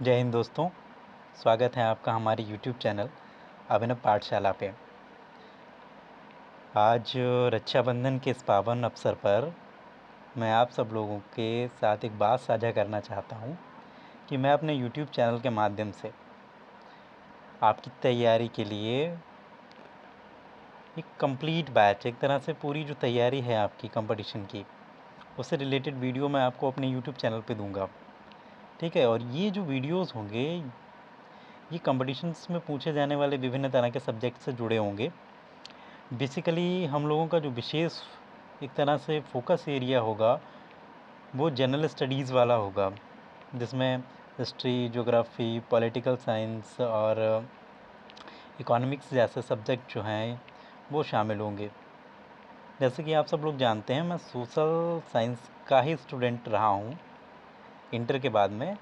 जय हिंद दोस्तों। स्वागत है आपका हमारे यूट्यूब चैनल अभिनव पाठशाला पे। आज रक्षाबंधन के इस पावन अवसर पर मैं आप सब लोगों के साथ एक बात साझा करना चाहता हूँ कि मैं अपने यूट्यूब चैनल के माध्यम से आपकी तैयारी के लिए एक कंप्लीट बैच, एक तरह से पूरी जो तैयारी है आपकी कंपटीशन की, उससे रिलेटेड वीडियो मैं आपको अपने यूट्यूब चैनल पे दूंगा। ठीक है। और ये जो वीडियोस होंगे ये कंपटीशन्स में पूछे जाने वाले विभिन्न तरह के सब्जेक्ट से जुड़े होंगे। बेसिकली हम लोगों का जो विशेष एक तरह से फोकस एरिया होगा वो जनरल स्टडीज़ वाला होगा, जिसमें हिस्ट्री, ज्योग्राफी, पॉलिटिकल साइंस और इकोनॉमिक्स जैसे सब्जेक्ट जो हैं वो शामिल होंगे। जैसे कि आप सब लोग जानते हैं, मैं सोशल साइंस का ही स्टूडेंट रहा हूँ इंटर के बाद में।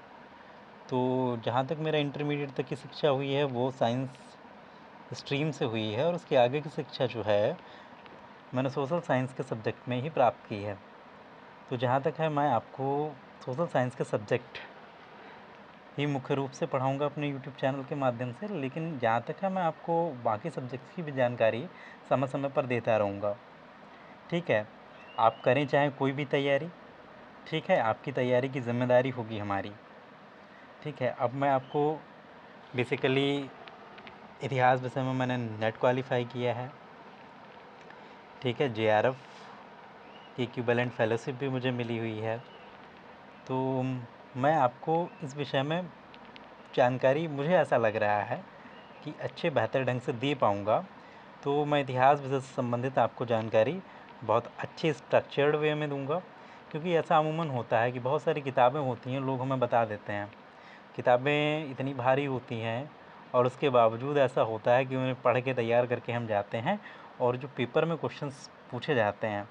तो जहाँ तक मेरा इंटरमीडिएट तक की शिक्षा हुई है वो साइंस स्ट्रीम से हुई है, और उसके आगे की शिक्षा जो है मैंने सोशल साइंस के सब्जेक्ट में ही प्राप्त की है। तो जहाँ तक है, मैं आपको सोशल साइंस के सब्जेक्ट ही मुख्य रूप से पढ़ाऊँगा अपने यूट्यूब चैनल के माध्यम से, लेकिन जहाँ तक है मैं आपको बाकी सब्जेक्ट्स की भी जानकारी समय समय पर देता रहूँगा। ठीक है। आप करें चाहे कोई भी तैयारी, ठीक है, आपकी तैयारी की जिम्मेदारी होगी हमारी। ठीक है। अब मैं आपको बेसिकली इतिहास विषय में मैंने नेट क्वालिफाई किया है। ठीक है। जेआरएफ की इक्विवेलेंट फेलोशिप भी मुझे मिली हुई है। तो मैं आपको इस विषय में जानकारी, मुझे ऐसा लग रहा है कि अच्छे बेहतर ढंग से दे पाऊँगा। तो मैं इतिहास विषय से संबंधित आपको जानकारी बहुत अच्छे स्ट्रक्चर्ड वे में दूंगा, क्योंकि ऐसा अमूमन होता है कि बहुत सारी किताबें होती हैं, लोग हमें बता देते हैं। किताबें इतनी भारी होती हैं और उसके बावजूद ऐसा होता है कि उन्हें पढ़ के तैयार करके हम जाते हैं, और जो पेपर में क्वेश्चंस पूछे जाते हैं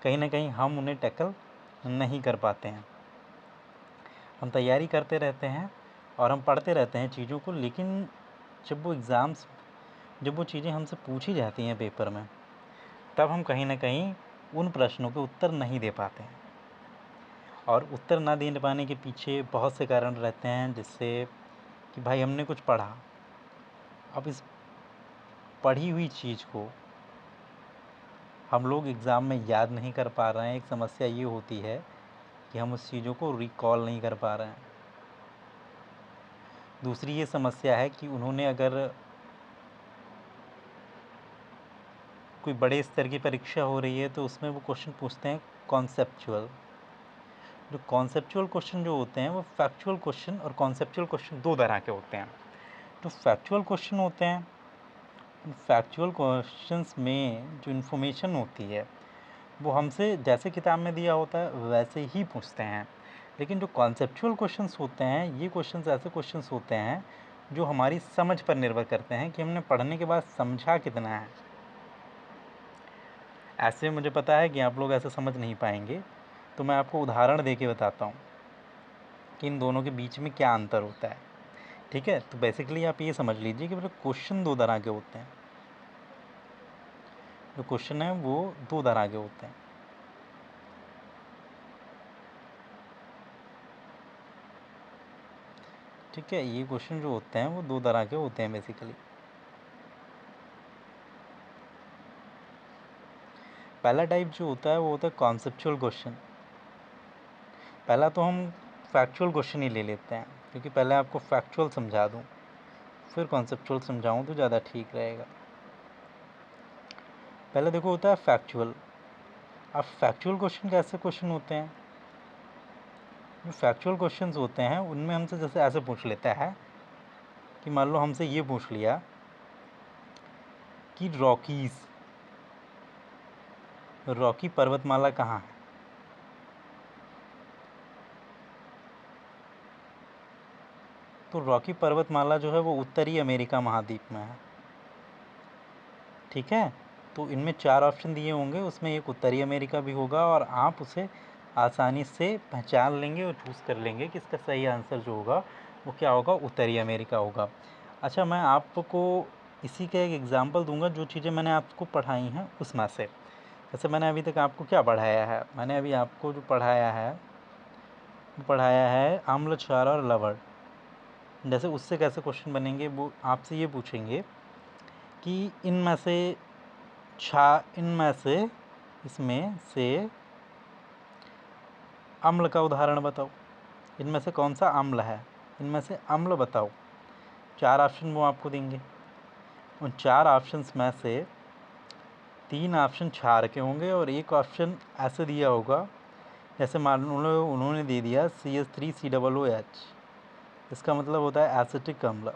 कहीं ना कहीं हम उन्हें टैकल नहीं कर पाते हैं। हम तैयारी करते रहते हैं और हम पढ़ते रहते हैं चीज़ों को, लेकिन जब वो चीज़ें हमसे पूछी जाती हैं पेपर में, तब हम कहीं ना कहीं उन प्रश्नों के उत्तर नहीं दे पाते हैं। और उत्तर ना दे पाने के पीछे बहुत से कारण रहते हैं, जिससे कि भाई हमने कुछ पढ़ा, अब इस पढ़ी हुई चीज़ को हम लोग एग्ज़ाम में याद नहीं कर पा रहे हैं। एक समस्या ये होती है कि हम उस चीज़ों को रिकॉल नहीं कर पा रहे हैं। दूसरी ये समस्या है कि उन्होंने अगर कोई बड़े स्तर की परीक्षा हो रही है तो उसमें वो क्वेश्चन पूछते हैं कॉन्सेप्चुअल। जो कॉन्सेप्चुअल क्वेश्चन जो होते हैं वो फैक्चुअल क्वेश्चन और कॉन्सेप्चुअल क्वेश्चन दो तरह के होते हैं। जो फैक्चुअल क्वेश्चन होते हैं, फैक्चुअल क्वेश्चंस में जो इन्फॉर्मेशन होती है वो हमसे जैसे किताब में दिया होता है वैसे ही पूछते हैं। लेकिन जो कॉन्सेप्चुअल क्वेश्चंस होते हैं, ये क्वेश्चंस ऐसे क्वेश्चंस होते हैं जो हमारी समझ पर निर्भर करते हैं कि हमने पढ़ने के बाद समझा कितना है। ऐसे मुझे पता है कि आप लोग ऐसे समझ नहीं पाएंगे, तो मैं आपको उदाहरण दे के बताता हूँ कि इन दोनों के बीच में क्या अंतर होता है। ठीक है। तो बेसिकली आप ये समझ लीजिए कि मेरे क्वेश्चन दो तरह के होते हैं। जो क्वेश्चन है वो दो तरह के होते हैं। ठीक है। ये क्वेश्चन जो होते हैं वो दो तरह के होते हैं बेसिकली। पहला टाइप जो होता है वो होता है कॉन्सेप्चुअल क्वेश्चन। पहला तो हम फैक्चुअल क्वेश्चन ही ले लेते हैं, क्योंकि पहले आपको फैक्चुअल समझा दूँ फिर कॉन्सेप्चुअल समझाऊँ तो ज़्यादा ठीक रहेगा। पहले देखो होता है फैक्चुअल। अब फैक्चुअल क्वेश्चन कैसे क्वेश्चन होते हैं? जो फैक्चुअल क्वेश्चंस होते हैं उनमें हमसे जैसे ऐसे पूछ लेता है कि मान लो हमसे ये पूछ लिया कि रॉकी पर्वतमाला कहाँ है। तो रॉकी पर्वतमाला जो है वो उत्तरी अमेरिका महाद्वीप में है। ठीक है। तो इनमें चार ऑप्शन दिए होंगे, उसमें एक उत्तरी अमेरिका भी होगा, और आप उसे आसानी से पहचान लेंगे और चूज़ कर लेंगे कि इसका सही आंसर जो होगा वो क्या होगा, उत्तरी अमेरिका होगा। अच्छा, मैं आपको इसी का एक एग्ज़ाम्पल दूंगा जो चीज़ें मैंने आपको पढ़ाई हैं उसमें से। जैसे मैंने अभी तक आपको क्या पढ़ाया है, मैंने अभी आपको जो पढ़ाया है वो पढ़ाया है आम्ल, क्षार और लवण। जैसे उससे कैसे क्वेश्चन बनेंगे, वो आपसे ये पूछेंगे कि इनमें से इसमें से अम्ल का उदाहरण बताओ, इनमें से कौन सा अम्ल है, इनमें से अम्ल बताओ। 4 ऑप्शन वो आपको देंगे। उन 4 ऑप्शंस में से 3 ऑप्शन क्षार के होंगे और एक ऑप्शन ऐसे दिया होगा, जैसे मान लो उन्होंने दे दिया CH3COOH, इसका मतलब होता है एसिटिक अम्ल,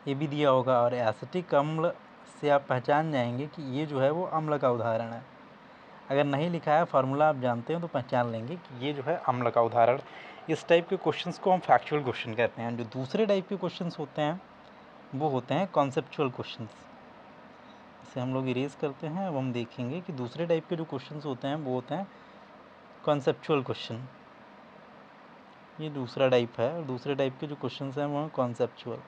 ये भी दिया होगा। और एसिटिक अम्ल से आप पहचान जाएंगे कि ये जो है वो अम्ल का उदाहरण है। अगर नहीं लिखा है फार्मूला आप जानते हैं तो पहचान लेंगे कि ये जो है अम्ल का उदाहरण। इस टाइप के क्वेश्चंस को हम फैक्चुअल क्वेश्चन कहते हैं। जो दूसरे टाइप के क्वेश्चंस होते हैं वो होते हैं कॉन्सेप्चुअल क्वेश्चंस। इसे हम लोग इरेज करते हैं। अब हम देखेंगे कि दूसरे टाइप के जो क्वेश्चंस होते हैं वो होते हैं कॉन्सेप्चुअल क्वेश्चन। ये दूसरा टाइप है और दूसरे टाइप के जो क्वेश्चंस हैं वो हैं कॉन्सेप्चुअल।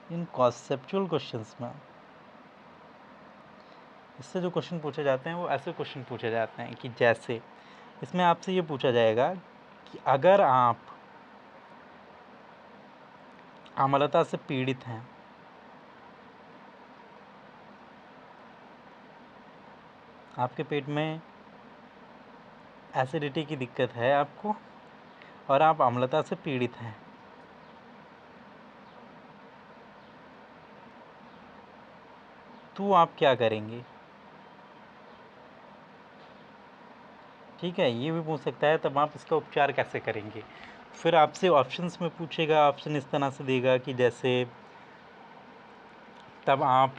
इन कॉन्सेप्चुअल क्वेश्चंस में इससे जो क्वेश्चन पूछे जाते हैं वो ऐसे क्वेश्चन पूछे जाते हैं कि जैसे इसमें आपसे ये पूछा जाएगा कि अगर आप अम्लता से पीड़ित हैं, आपके पेट में एसिडिटी की दिक्कत है आपको और आप अम्लता से पीड़ित हैं, तो आप क्या करेंगे। ठीक है, ये भी पूछ सकता है, तब आप इसका उपचार कैसे करेंगे। फिर आपसे ऑप्शंस में पूछेगा, ऑप्शन इस तरह से देगा कि जैसे तब आप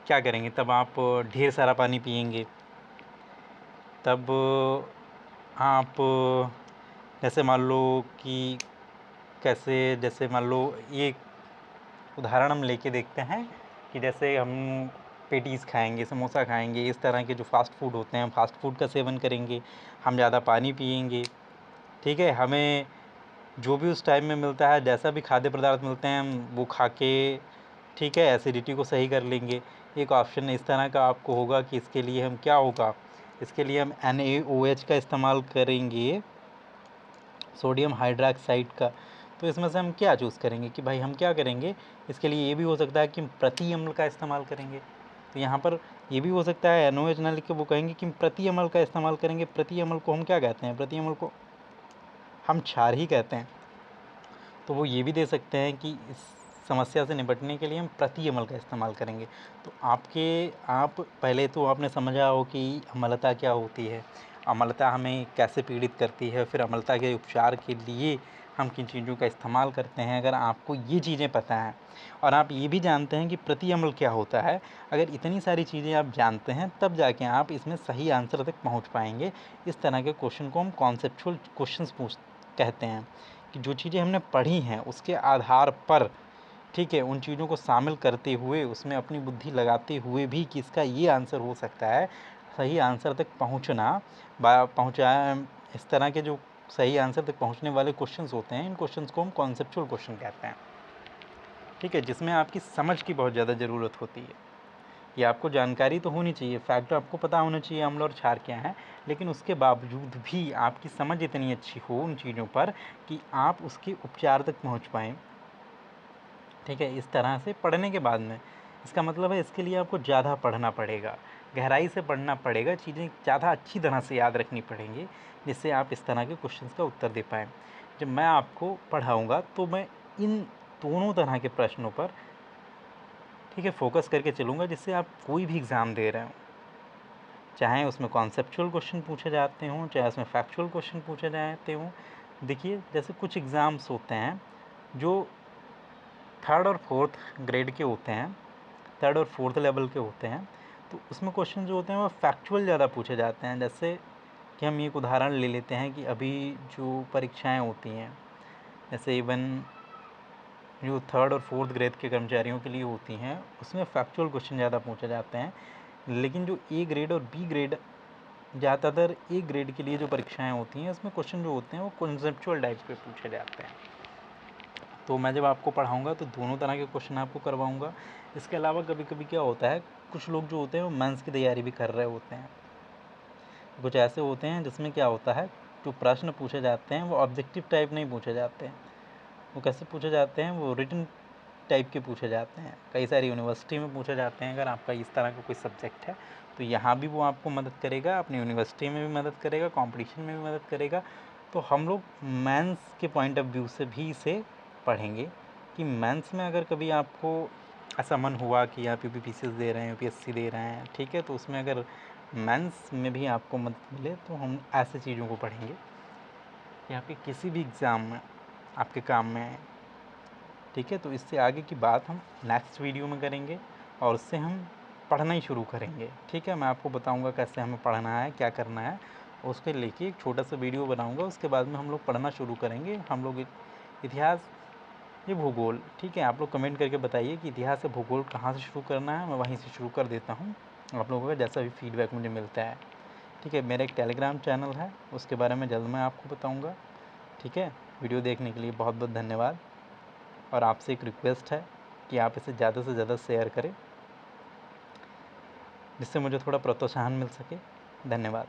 क्या करेंगे, तब आप ढेर सारा पानी पिएंगे, तब आप जैसे मान लो कि कैसे, जैसे मान लो ये उदाहरण हम लेके देखते हैं कि जैसे हम पेटीज़ खाएंगे, समोसा खाएंगे, इस तरह के जो फास्ट फूड होते हैं, फास्ट फूड का सेवन करेंगे, हम ज़्यादा पानी पिएंगे। ठीक है, हमें जो भी उस टाइम में मिलता है, जैसा भी खाद्य पदार्थ मिलते हैं हम वो खा के, ठीक है, एसिडिटी को सही कर लेंगे। एक ऑप्शन इस तरह का आपको होगा कि इसके लिए हम क्या होगा, इसके लिए हम NaOH का इस्तेमाल करेंगे, सोडियम हाइड्रोक्साइड का। तो इसमें से हम क्या चूज़ करेंगे कि भाई हम क्या करेंगे। इसके लिए ये भी हो सकता है कि हम प्रति अम्ल का इस्तेमाल करेंगे। तो यहाँ पर ये भी हो सकता है NaOH ना लिख के वो कहेंगे कि हम प्रति अम्ल का इस्तेमाल करेंगे। प्रति अम्ल को हम क्या कहते हैं, प्रति अम्ल को हम क्षार ही कहते हैं। तो वो ये भी दे सकते हैं कि इस समस्या से निपटने के लिए हम प्रति अम्ल का इस्तेमाल करेंगे। तो आप पहले तो आपने समझा हो कि अम्लता क्या होती है, अम्लता हमें कैसे पीड़ित करती है, फिर अम्लता के उपचार के लिए हम किन चीज़ों का इस्तेमाल करते हैं। अगर आपको ये चीज़ें पता हैं और आप ये भी जानते हैं कि प्रति अम्ल क्या होता है, अगर इतनी सारी चीज़ें आप जानते हैं तब जाके आप इसमें सही आंसर तक पहुंच पाएंगे। इस तरह के क्वेश्चन को हम कॉन्सेप्चुअल क्वेश्चंस कहते हैं कि जो चीज़ें हमने पढ़ी हैं उसके आधार पर, ठीक है, उन चीज़ों को शामिल करते हुए, उसमें अपनी बुद्धि लगाते हुए भी कि इसका ये आंसर हो सकता है, सही आंसर तक पहुँचा। इस तरह के जो सही आंसर तक पहुँचने वाले क्वेश्चंस होते हैं, इन क्वेश्चंस को हम कॉन्सेप्चुअल क्वेश्चन कहते हैं। ठीक है, जिसमें आपकी समझ की बहुत ज़्यादा ज़रूरत होती है। ये आपको जानकारी तो होनी चाहिए, फैक्ट आपको पता होना चाहिए अम्ल और क्षार क्या है, लेकिन उसके बावजूद भी आपकी समझ इतनी अच्छी हो उन चीज़ों पर कि आप उसके उपचार तक पहुंच पाएँ। ठीक है, इस तरह से पढ़ने के बाद में, इसका मतलब है इसके लिए आपको ज़्यादा पढ़ना पड़ेगा, गहराई से पढ़ना पड़ेगा, चीज़ें ज़्यादा अच्छी तरह से याद रखनी पड़ेंगी, जिससे आप इस तरह के क्वेश्चंस का उत्तर दे पाएँ। जब मैं आपको पढ़ाऊँगा तो मैं इन दोनों तरह के प्रश्नों पर, ठीक है, फोकस करके चलूँगा, जिससे आप कोई भी एग्ज़ाम दे रहे हो, चाहे उसमें कॉन्सेप्चुअल क्वेश्चन पूछे जाते हों, चाहे उसमें फैक्चुअल क्वेश्चन पूछे जाते हों। देखिए, जैसे कुछ एग्ज़ाम्स होते हैं जो 3rd और 4th ग्रेड के होते हैं, 3rd और 4th लेवल के होते हैं, तो उसमें क्वेश्चन जो होते हैं वो फैक्चुअल ज़्यादा पूछे जाते हैं। जैसे कि हम एक उदाहरण ले लेते हैं कि अभी जो परीक्षाएं होती हैं, जैसे इवन जो 3rd और 4th ग्रेड के कर्मचारियों के लिए होती हैं, उसमें फैक्चुअल क्वेश्चन ज़्यादा पूछे जाते हैं। लेकिन जो A ग्रेड और B ग्रेड, ज़्यादातर A ग्रेड के लिए जो परीक्षाएं होती हैं, उसमें क्वेश्चन जो होते हैं वो कॉन्सेप्चुअल टाइप के पूछे जाते हैं। तो मैं जब आपको पढ़ाऊँगा तो दोनों तरह के क्वेश्चन आपको करवाऊँगा। इसके अलावा कभी कभी क्या होता है, कुछ लोग जो होते हैं वो मेंस की तैयारी भी कर रहे होते हैं, कुछ ऐसे होते हैं जिसमें क्या होता है, जो प्रश्न पूछे जाते हैं वो ऑब्जेक्टिव टाइप नहीं पूछे जाते हैं। वो कैसे पूछे जाते हैं, वो रिटन टाइप के पूछे जाते हैं। कई सारी यूनिवर्सिटी में पूछे जाते हैं। अगर आपका इस तरह का कोई सब्जेक्ट है तो यहाँ भी वो आपको मदद करेगा, अपनी यूनिवर्सिटी में भी मदद करेगा, कंपटीशन में भी मदद करेगा। तो हम लोग मेंस के पॉइंट ऑफ व्यू से भी इसे पढ़ेंगे कि मेंस में अगर कभी आपको ऐसा मन हुआ कि आप यूपीपीसीएस दे रहे हैं, यूपीएससी दे रहे हैं, ठीक है, तो उसमें अगर मेंस में भी आपको मदद मिले तो हम ऐसी चीज़ों को पढ़ेंगे कि आपके किसी भी एग्ज़ाम में आपके काम में आए। ठीक है, तो इससे आगे की बात हम नेक्स्ट वीडियो में करेंगे और उससे हम पढ़ना ही शुरू करेंगे। ठीक है, मैं आपको बताऊंगा कैसे हमें पढ़ना है, क्या करना है, उसके लेके एक छोटा सा वीडियो बनाऊंगा। उसके बाद में हम लोग पढ़ना शुरू करेंगे। हम लोग इतिहास या भूगोल, ठीक है, आप लोग कमेंट करके बताइए कि इतिहास या भूगोल कहाँ से शुरू करना है, मैं वहीं से शुरू कर देता हूँ। आप लोगों का जैसा भी फीडबैक मुझे मिलता है। ठीक है, मेरा एक टेलीग्राम चैनल है, उसके बारे में जल्द मैं आपको बताऊँगा। ठीक है, वीडियो देखने के लिए बहुत बहुत धन्यवाद। और आपसे एक रिक्वेस्ट है कि आप इसे ज़्यादा से ज़्यादा शेयर करें, जिससे मुझे थोड़ा प्रोत्साहन मिल सके। धन्यवाद।